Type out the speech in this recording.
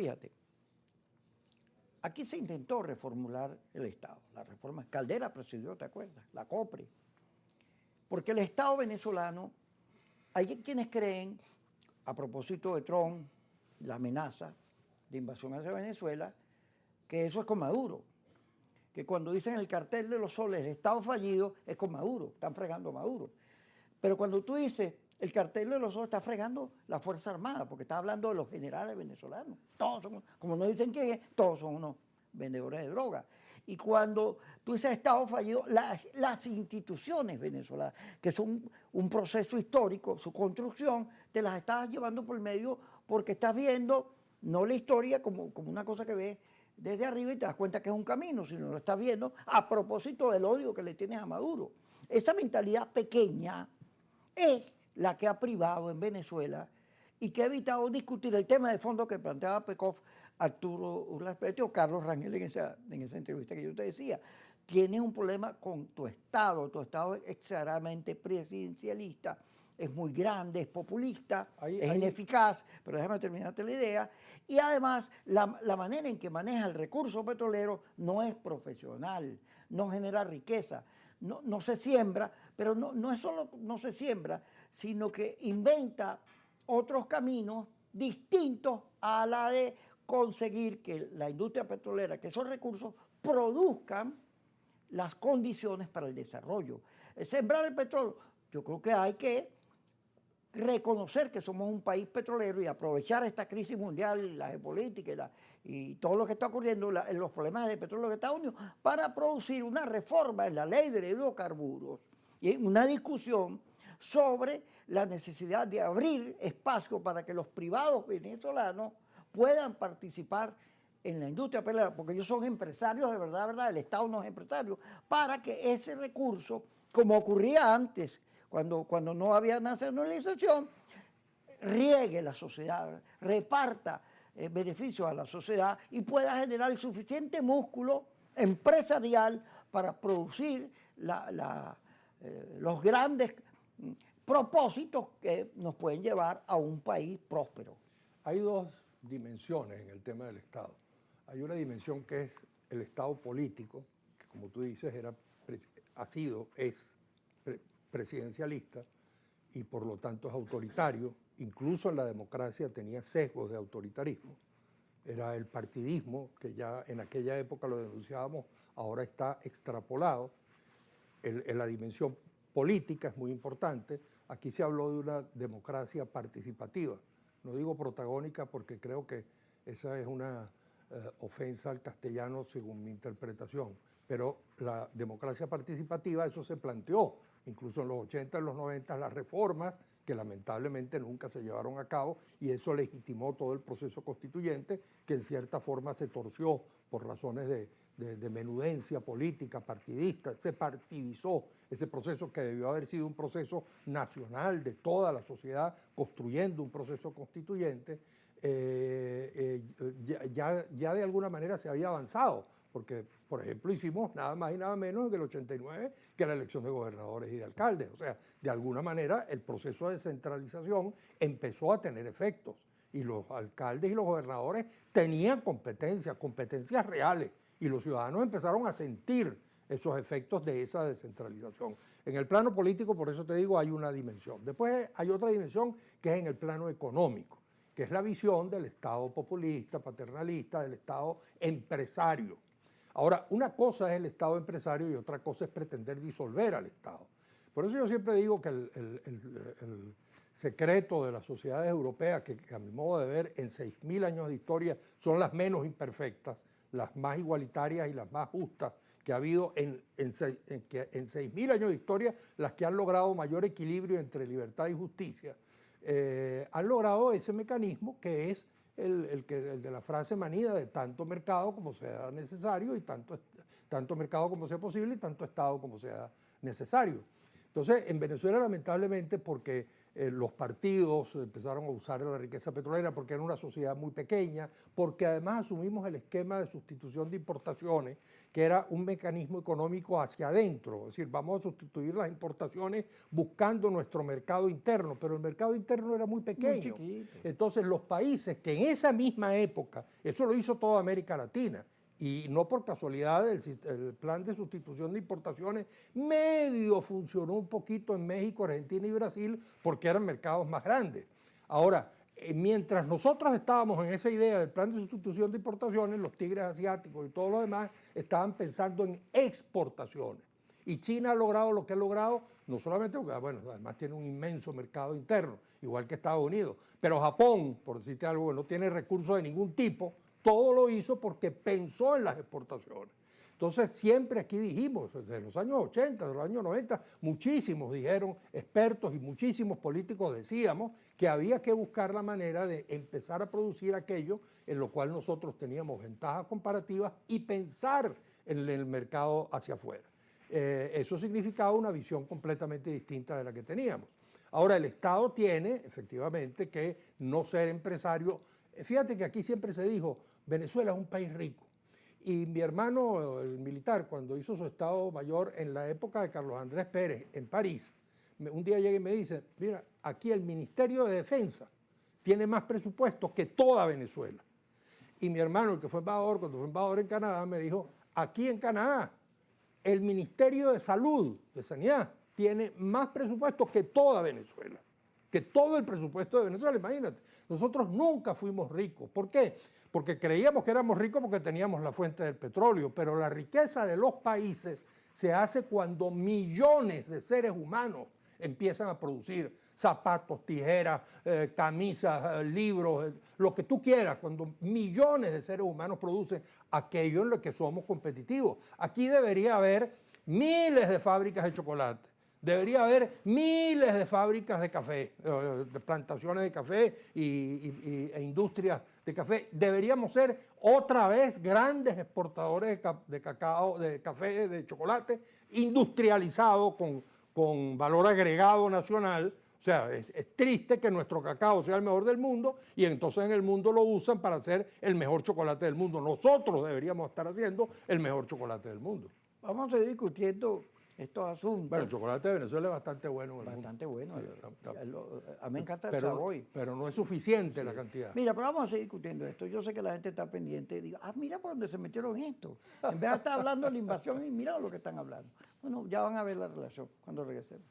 fíjate, aquí se intentó reformular el Estado. La reforma Caldera presidió, ¿te acuerdas? La COPRE. Porque el Estado venezolano, hay quienes creen, a propósito de Trump, la amenaza de invasión hacia Venezuela, que eso es con Maduro. Que cuando dicen el cartel de los soles, el Estado fallido, es con Maduro, están fregando a Maduro. Pero cuando tú dices el cartel de los soles, está fregando la Fuerza Armada, porque está hablando de los generales venezolanos. Todos son, como no dicen quién es, todos son unos vendedores de droga. Y cuando tú dices Estado fallido, las instituciones venezolanas, que son un proceso histórico, su construcción, te las estás llevando por el medio porque estás viendo no la historia como una cosa que ves desde arriba y te das cuenta que es un camino, sino lo estás viendo a propósito del odio que le tienes a Maduro. Esa mentalidad pequeña es la que ha privado en Venezuela y que ha evitado discutir el tema de fondo que planteaba Pekov, Arturo Urlaspeti o Carlos Rangel en esa entrevista que yo te decía. Tienes un problema con tu Estado es exageradamente presidencialista, es muy grande, es populista, es ineficaz, pero déjame terminarte la idea. Y además, la manera en que maneja el recurso petrolero no es profesional, no genera riqueza, no se siembra, pero no es solo no se siembra, sino que inventa otros caminos distintos a la de conseguir que la industria petrolera, que esos recursos produzcan las condiciones para el desarrollo. Sembrar el petróleo, yo creo que hay que reconocer que somos un país petrolero y aprovechar esta crisis mundial, la geopolítica y todo lo que está ocurriendo, los problemas de petróleo de Estados Unidos, para producir una reforma en la ley de hidrocarburos y una discusión sobre la necesidad de abrir espacio para que los privados venezolanos puedan participar en la industria petrolera, porque ellos son empresarios de verdad, el Estado no es empresario, para que ese recurso, como ocurría antes, cuando no había nacionalización, riegue la sociedad, reparta beneficios a la sociedad y pueda generar el suficiente músculo empresarial para producir los grandes propósitos que nos pueden llevar a un país próspero. Hay dos dimensiones en el tema del Estado. Hay una dimensión que es el Estado político, que como tú dices es presidencialista y por lo tanto es autoritario. Incluso en la democracia tenía sesgos de autoritarismo. Era el partidismo, que ya en aquella época lo denunciábamos, ahora está extrapolado. En la dimensión política es muy importante. Aquí se habló de una democracia participativa. No digo protagónica porque creo que esa es una ofensa al castellano según mi interpretación, pero la democracia participativa, eso se planteó, incluso en los 80 y los 90, las reformas que lamentablemente nunca se llevaron a cabo y eso legitimó todo el proceso constituyente que en cierta forma se torció por razones de menudencia política, partidista, se partidizó ese proceso que debió haber sido un proceso nacional de toda la sociedad construyendo un proceso constituyente. Ya de alguna manera se había avanzado, porque, por ejemplo, hicimos nada más y nada menos que el 89, que la elección de gobernadores y de alcaldes. O sea, de alguna manera el proceso de descentralización empezó a tener efectos y los alcaldes y los gobernadores tenían competencias reales y los ciudadanos empezaron a sentir esos efectos de esa descentralización. En el plano político, por eso te digo, hay una dimensión. Después hay otra dimensión que es en el plano económico, que es la visión del Estado populista, paternalista, del Estado empresario. Ahora, una cosa es el Estado empresario y otra cosa es pretender disolver al Estado. Por eso yo siempre digo que el secreto de las sociedades europeas, que a mi modo de ver en 6.000 años de historia son las menos imperfectas, las más igualitarias y las más justas que ha habido en 6.000 años de historia, las que han logrado mayor equilibrio entre libertad y justicia, han logrado ese mecanismo que es el de la frase manida de tanto mercado como sea necesario y tanto mercado como sea posible y tanto Estado como sea necesario. Entonces, en Venezuela, lamentablemente, porque los partidos empezaron a usar la riqueza petrolera, porque era una sociedad muy pequeña, porque además asumimos el esquema de sustitución de importaciones, que era un mecanismo económico hacia adentro, es decir, vamos a sustituir las importaciones buscando nuestro mercado interno, pero el mercado interno era muy pequeño. Muy chiquito. Entonces, los países que en esa misma época, eso lo hizo toda América Latina, y no por casualidad el plan de sustitución de importaciones medio funcionó un poquito en México, Argentina y Brasil porque eran mercados más grandes. Ahora, mientras nosotros estábamos en esa idea del plan de sustitución de importaciones, los tigres asiáticos y todos los demás estaban pensando en exportaciones. Y China ha logrado lo que ha logrado, no solamente porque, bueno, además tiene un inmenso mercado interno, igual que Estados Unidos, pero Japón, por decirte algo, que no tiene recursos de ningún tipo, todo lo hizo porque pensó en las exportaciones. Entonces siempre aquí dijimos, desde los años 80, desde los años 90, muchísimos dijeron, expertos y muchísimos políticos decíamos que había que buscar la manera de empezar a producir aquello en lo cual nosotros teníamos ventajas comparativas y pensar en el mercado hacia afuera. Eso significaba una visión completamente distinta de la que teníamos. Ahora, el Estado tiene efectivamente que no ser empresario. Fíjate que aquí siempre se dijo, Venezuela es un país rico. Y mi hermano, el militar, cuando hizo su estado mayor en la época de Carlos Andrés Pérez, en París, un día llega y me dice, mira, aquí el Ministerio de Defensa tiene más presupuesto que toda Venezuela. Y mi hermano, el que fue embajador, cuando fue embajador en Canadá, me dijo, aquí en Canadá, el Ministerio de Salud, de Sanidad, tiene más presupuesto que toda Venezuela, que todo el presupuesto de Venezuela, imagínate. Nosotros nunca fuimos ricos. ¿Por qué? Porque creíamos que éramos ricos porque teníamos la fuente del petróleo, pero la riqueza de los países se hace cuando millones de seres humanos empiezan a producir zapatos, tijeras, camisas, libros, lo que tú quieras, cuando millones de seres humanos producen aquello en lo que somos competitivos. Aquí debería haber miles de fábricas de chocolate. Debería haber miles de fábricas de café, de plantaciones de café e industrias de café. Deberíamos ser otra vez grandes exportadores de cacao, de café, de chocolate, industrializado con valor agregado nacional. O sea, es triste que nuestro cacao sea el mejor del mundo y entonces en el mundo lo usan para hacer el mejor chocolate del mundo. Nosotros deberíamos estar haciendo el mejor chocolate del mundo. Vamos a seguir discutiendo estos asuntos. Bueno, el chocolate de Venezuela es bastante bueno. Bastante bueno. Sí, a mí me encanta el Savoy. Pero no es suficiente la cantidad. Mira, pero vamos a seguir discutiendo esto. Yo sé que la gente está pendiente y diga, mira por dónde se metieron esto. En vez de estar hablando de la invasión, y mira lo que están hablando. Bueno, ya van a ver la relación cuando regresemos.